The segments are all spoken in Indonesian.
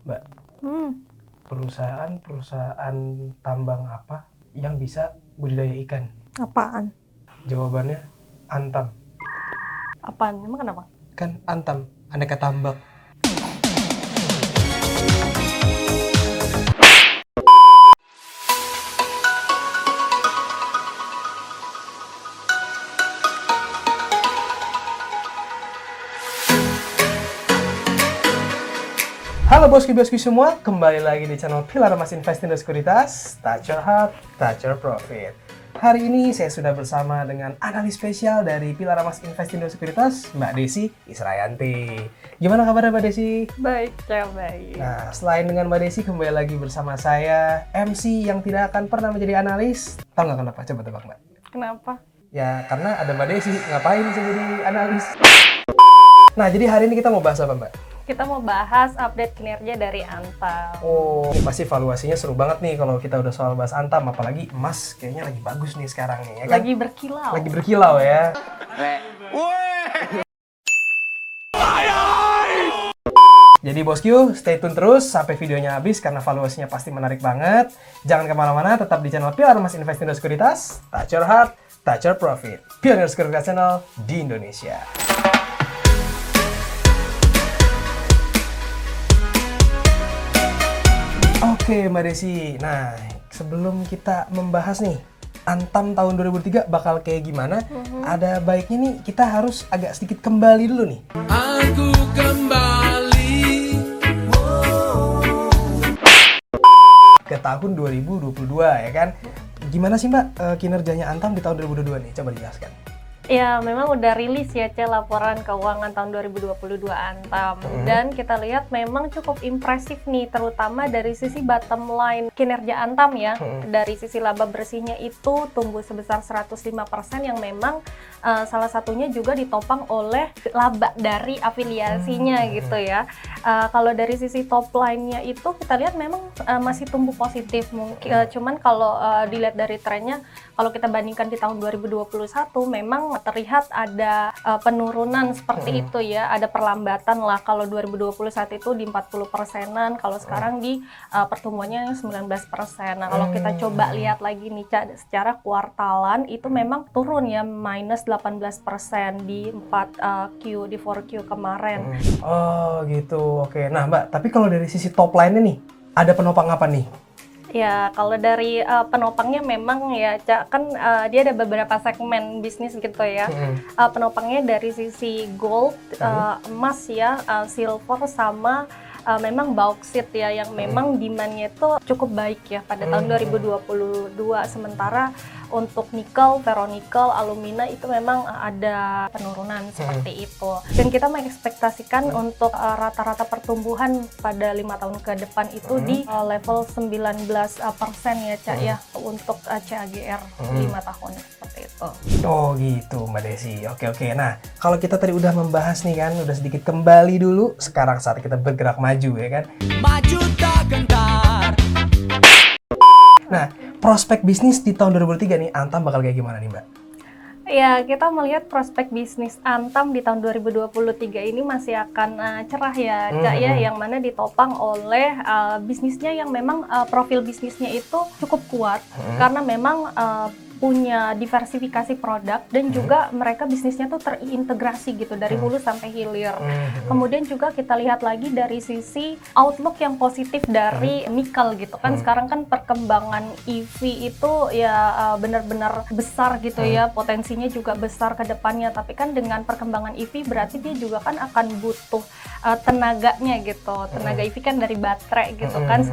Mbak, Hmm, perusahaan tambang apa yang bisa budidaya ikan? apaan? Jawabannya Antam. Apaan? Emang kenapa? Kan Antam, aneka tambak. Halo bosku-bosku semua, kembali lagi di channel Pilar Emas Investindo Sekuritas, Touch Your Heart, Touch Your Profit. Hari ini saya sudah bersama dengan analis spesial dari Pilar Emas Investindo Sekuritas, Mbak Desi Israyanti. Gimana kabarnya Mbak Desi? Baik, ya baik. Nah, selain dengan Mbak Desi, kembali lagi bersama saya, MC yang tidak akan pernah menjadi analis. Tahu nggak kenapa? Coba tebak Mbak. Kenapa? Ya, karena ada Mbak Desi, ngapain bisa jadi analis? Nah, jadi hari ini kita mau bahas apa Mbak? Kita mau bahas update kinerja dari Antam. Oh, ini pasti valuasinya seru banget nih kalau kita udah soal bahas Antam, apalagi emas kayaknya lagi bagus nih sekarang nih, ya kan? Lagi berkilau. Lagi berkilau ya. Jadi bosku, stay tune terus sampai videonya habis karena valuasinya pasti menarik banget. Jangan kemana-mana, tetap di channel Pilar Emas Investindo Sekuritas. Touch your heart, touch your profit. Pionir Sekuritas Channel di Indonesia. Oke Mbak Desi, nah sebelum kita membahas nih Antam tahun 2003 bakal kayak gimana, ada baiknya nih kita harus agak sedikit kembali dulu nih. Aku kembali. Ke tahun 2022 ya kan. Gimana sih Mbak kinerjanya Antam di tahun 2022 nih? Coba dijelaskan. Ya, memang udah rilis ya laporan keuangan tahun 2022 Antam. Dan kita lihat memang cukup impresif nih, terutama dari sisi bottom line kinerja Antam ya. Dari sisi laba bersihnya itu tumbuh sebesar 105% yang memang salah satunya juga ditopang oleh laba dari afiliasinya gitu ya. Kalau dari sisi top line-nya itu kita lihat memang masih tumbuh positif. Cuman kalau dilihat dari trennya, kalau kita bandingkan di tahun 2021 memang terlihat ada penurunan seperti itu ya, ada perlambatan lah. Kalau 2021 itu di 40%-an, kalau sekarang di pertumbuhannya 19%. Nah, kalau kita coba lihat lagi nih secara kuartalan itu memang turun ya, minus 18% di 4Q kemarin. Oh gitu, oke. Nah Mbak, tapi kalau dari sisi top line-nya nih, ada penopang apa nih? Ya, kalau dari penopangnya memang ya, kan dia ada beberapa segmen bisnis gitu ya. Penopangnya dari sisi gold, emas ya, silver sama memang bauxit ya, yang memang demand-nya itu cukup baik ya pada tahun 2022. Sementara untuk nikel, ferronikel, alumina itu memang ada penurunan seperti itu. Dan kita mengekspektasikan untuk rata-rata pertumbuhan pada 5 tahun ke depan itu di level 19% ya Cak ya, untuk CAGR 5 tahun seperti itu. Oh gitu Mbak Desi, oke. Nah kalau kita tadi udah membahas nih kan, udah sedikit kembali dulu, sekarang saat kita bergerak maju ya kan. Maju tak gentar. Nah prospek bisnis di tahun 2003 nih, Antam bakal kayak gimana nih Mbak? Ya, kita melihat prospek bisnis Antam di tahun 2023 ini masih akan cerah ya Cak ya, yang mana ditopang oleh bisnisnya yang memang profil bisnisnya itu cukup kuat, karena memang punya diversifikasi produk dan juga mereka bisnisnya tuh terintegrasi gitu dari hulu sampai hilir. Kemudian juga kita lihat lagi dari sisi outlook yang positif dari nikel gitu kan. Sekarang kan perkembangan EV itu ya benar-benar besar gitu ya, potensinya juga besar ke depannya. Tapi kan dengan perkembangan EV berarti dia juga kan akan butuh tenaganya gitu. Tenaga EV kan dari baterai gitu kan.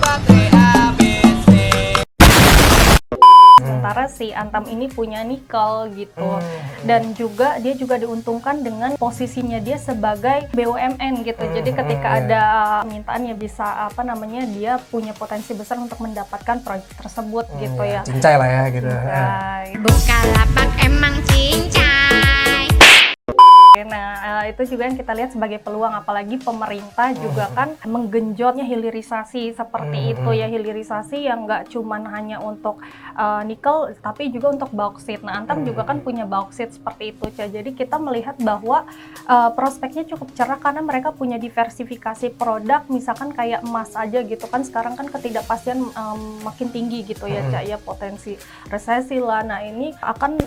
Baterai ABC. Sementara si Antam ini punya nikel gitu, dan juga dia juga diuntungkan dengan posisinya dia sebagai BUMN gitu. Jadi ketika ada permintaan ya bisa dia punya potensi besar untuk mendapatkan proyek tersebut gitu ya. Cincai lah ya gitu. Cincai. Bukalapak emang cincai. Nah, itu juga yang kita lihat sebagai peluang, apalagi pemerintah juga kan menggenjotnya hilirisasi seperti itu ya, hilirisasi yang nggak cuman hanya untuk nikel, tapi juga untuk bauksit. Nah, Antam juga kan punya bauksit seperti itu, Ca. Jadi kita melihat bahwa prospeknya cukup cerah karena mereka punya diversifikasi produk, misalkan kayak emas aja gitu kan, sekarang kan ketidakpastian makin tinggi gitu ya, Ca, ya, potensi resesi lah. Nah, ini akan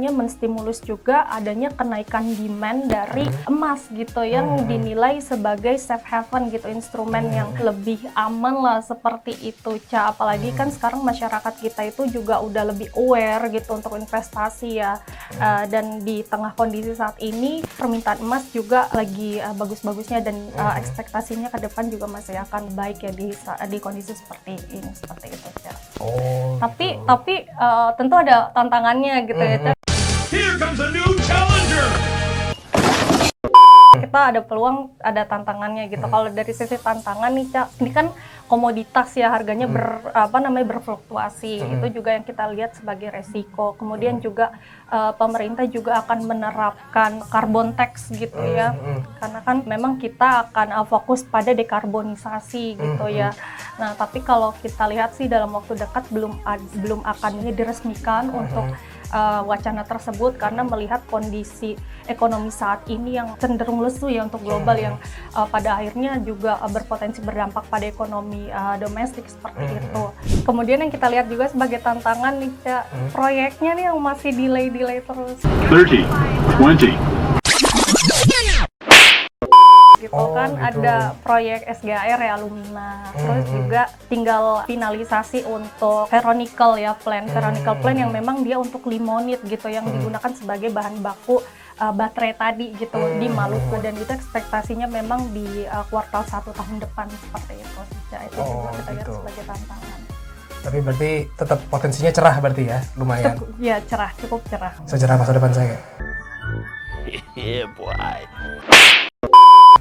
menstimulus juga adanya kenaikan demand dari emas gitu yang dinilai sebagai safe haven gitu, instrumen yang lebih aman lah seperti itu, Ca. Apalagi kan sekarang masyarakat kita itu juga udah lebih aware gitu untuk investasi ya, dan di tengah kondisi saat ini permintaan emas juga lagi bagus-bagusnya, dan ekspektasinya ke depan juga masih akan baik ya di kondisi seperti ini, seperti itu, Ca. Tapi tentu ada tantangannya gitu ya, Ca. Here comes a new challenger. Kita ada peluang, ada tantangannya gitu. Kalau dari sisi tantangan nih, Cak, ini kan komoditas ya, harganya berfluktuasi. Itu juga yang kita lihat sebagai resiko. Kemudian juga pemerintah juga akan menerapkan carbon tax gitu ya. Karena kan memang kita akan fokus pada dekarbonisasi gitu ya. Nah, tapi kalau kita lihat sih dalam waktu dekat belum akan ini diresmikan untuk wacana tersebut, karena melihat kondisi ekonomi saat ini yang cenderung lesu ya untuk global, yang pada akhirnya juga berpotensi berdampak pada ekonomi domestik seperti itu. Kemudian yang kita lihat juga sebagai tantangan nih, Ca, proyeknya nih yang masih delay terus. 30, 20. Gitu kan, ada proyek SGAR ya, Alumina, terus juga tinggal finalisasi untuk Veronical ya, Veronical Plan yang memang dia untuk limonit gitu, yang digunakan sebagai bahan baku baterai tadi gitu di Maluku, dan itu ekspektasinya memang di kuartal 1 tahun depan seperti itu. Ya, itu juga kita lihat sebagai tantangan. Tapi berarti tetap potensinya cerah berarti ya, lumayan. Ya, cerah, cukup cerah. Secerah masa depan saya. Yeah, boy.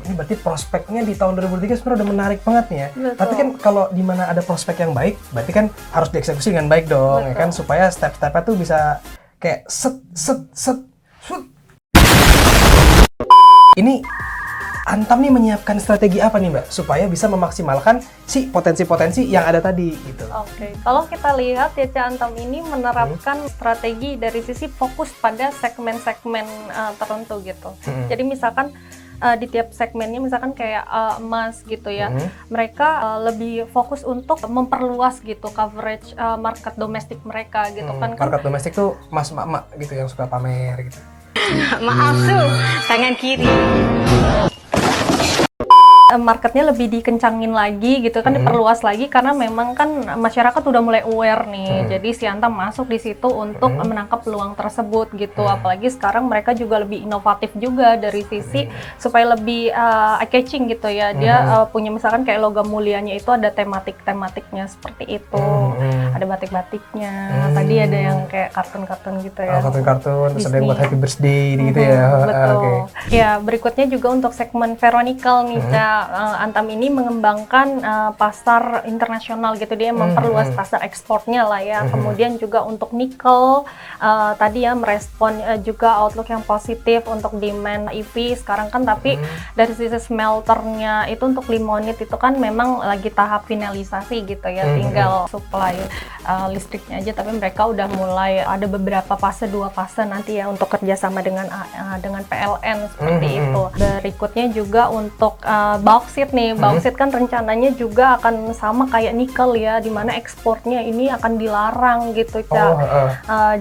Ini berarti prospeknya di tahun 2023 sebenarnya udah menarik banget nih ya. Betul. Tapi kan kalau di mana ada prospek yang baik, berarti kan harus dieksekusi dengan baik dong, ya kan, supaya step-stepnya tuh bisa kayak set. Ini Antam nih menyiapkan strategi apa nih, Mbak, supaya bisa memaksimalkan si potensi-potensi yang ada tadi gitu. Oke, kalau kita lihat ya, Ca, Antam ini menerapkan strategi dari sisi fokus pada segmen-segmen tertentu gitu. Jadi misalkan di tiap segmennya, misalkan kayak emas gitu ya, mereka lebih fokus untuk memperluas gitu coverage market domestik mereka gitu kan. Market domestik tuh mas mak gitu yang suka pamer gitu. Maaf tuh, tangan kiri. Marketnya lebih dikencangin lagi gitu kan, diperluas lagi, karena memang kan masyarakat udah mulai aware nih. Jadi si Antam masuk di situ untuk menangkap peluang tersebut gitu. Apalagi sekarang mereka juga lebih inovatif juga dari sisi supaya lebih eye-catching gitu ya. Dia punya misalkan kayak logam mulianya itu ada tematiknya seperti itu. Ada batik-batiknya. Tadi ada yang kayak kartun-kartun gitu ya. Kartun-kartun, terus ada yang buat happy birthday gitu ya. Betul. Okay. Ya, berikutnya juga untuk segmen Veronical nih, Ca. Antam ini mengembangkan pasar internasional gitu, dia memperluas pasar ekspornya lah ya. Kemudian juga untuk nikel, tadi ya merespon juga outlook yang positif untuk demand EV sekarang kan, tapi dari sisi smelternya itu untuk limonit itu kan memang lagi tahap finalisasi gitu ya, tinggal supply listriknya aja, tapi mereka udah mulai ada beberapa fase, 2 fase nanti ya untuk kerjasama dengan PLN seperti itu. Berikutnya juga untuk bauksit nih, bauksit kan rencananya juga akan sama kayak nikel ya, dimana ekspornya ini akan dilarang gitu, Ca.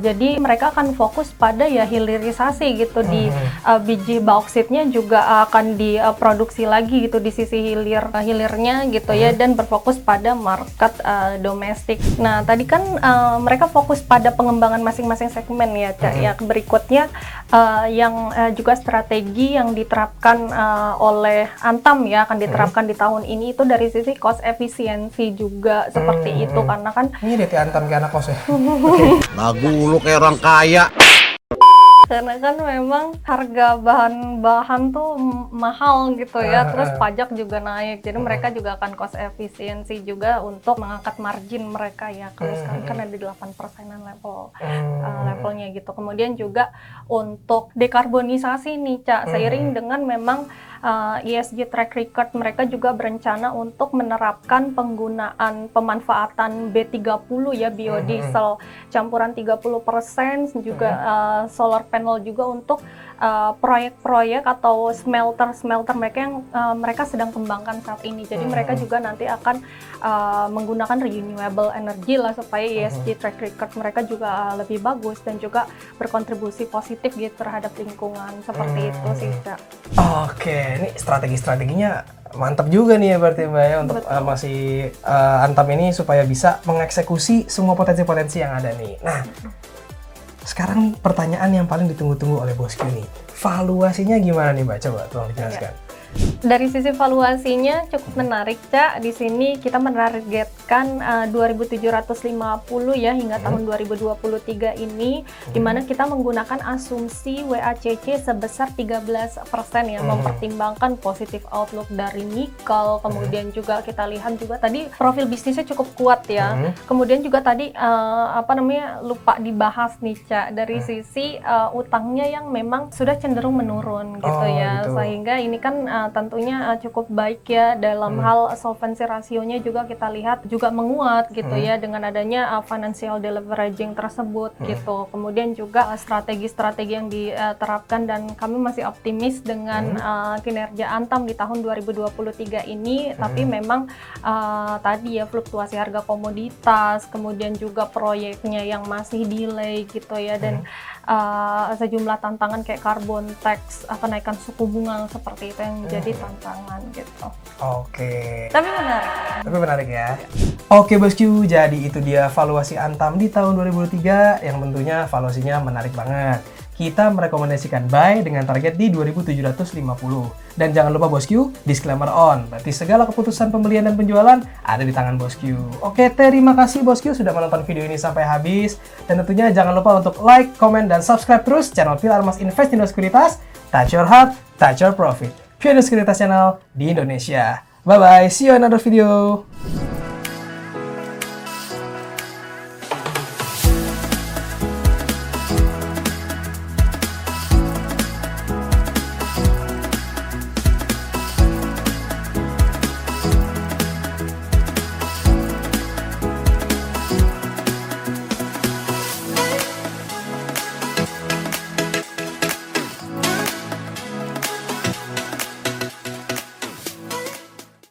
Jadi mereka akan fokus pada ya hilirisasi gitu, di biji bauksitnya juga akan diproduksi lagi gitu di sisi hilirnya gitu ya, dan berfokus pada market domestik. Nah, tadi kan mereka fokus pada pengembangan masing-masing segmen ya, Ca. Ya, berikutnya yang juga strategi yang diterapkan oleh Antam ya, akan diterapkan di tahun ini itu dari sisi cost efisiensi juga seperti itu, karena kan ini dia Antam kayak anak kos ya. Lagu lu kayak orang kaya. Karena kan memang harga bahan-bahan tuh mahal gitu ya, terus pajak juga naik, jadi mereka juga akan cost efisiensi juga untuk mengangkat margin mereka ya. Kalau sekarang kan ada 8%-an levelnya gitu. Kemudian juga untuk dekarbonisasi nih Cak, seiring dengan memang ESG track record mereka juga berencana untuk menerapkan penggunaan pemanfaatan B30 ya, biodiesel campuran 30%, juga solar panel juga untuk proyek-proyek atau smelter mereka yang mereka sedang kembangkan saat ini. Jadi mereka juga nanti akan menggunakan renewable energy lah supaya ESG track record mereka juga lebih bagus dan juga berkontribusi positif gitu terhadap lingkungan, seperti itu sih Cak. Oke, ini strategi-strateginya mantap juga nih ya berarti Mbak ya untuk masih Antam ini supaya bisa mengeksekusi semua potensi-potensi yang ada nih. Nah, sekarang nih pertanyaan yang paling ditunggu-tunggu oleh bosku nih. Valuasinya gimana nih Mbak? Coba tolong dijelaskan. Dari sisi valuasinya cukup menarik Cak. Di sini kita menargetkan 2.750 ya hingga tahun 2023 ini, di mana kita menggunakan asumsi WACC sebesar 13% ya, mempertimbangkan positif outlook dari nikel, kemudian juga kita lihat juga tadi profil bisnisnya cukup kuat ya. Kemudian juga tadi lupa dibahas nih Cak, dari sisi utangnya yang memang sudah cenderung menurun gitu ya. Gitu. Sehingga ini kan tentunya cukup baik ya dalam hal solvency rasionya juga kita lihat juga menguat gitu ya dengan adanya financial deleveraging tersebut gitu. Kemudian juga strategi-strategi yang diterapkan dan kami masih optimis dengan kinerja Antam di tahun 2023 ini. Tapi memang tadi ya fluktuasi harga komoditas, kemudian juga proyeknya yang masih delay gitu ya, dan sejumlah tantangan kayak carbon tax, kenaikan suku bunga seperti itu yang jadi tantangan gitu. Oke. Tapi menarik. Tapi menarik ya. Oke bosku, jadi itu dia valuasi Antam di tahun 2023 yang tentunya valuasinya menarik banget. Kita merekomendasikan buy dengan target di 2.750. Dan jangan lupa bosku, disclaimer on. Berarti segala keputusan pembelian dan penjualan ada di tangan bosku. Oke, terima kasih bosku sudah menonton video ini sampai habis. Dan tentunya jangan lupa untuk like, comment, dan subscribe terus channel Pilar Mas Invest Indo Sekuritas. Touch your heart, touch your profit. Pilar Sekuritas Channel di Indonesia. Bye-bye, see you in another video.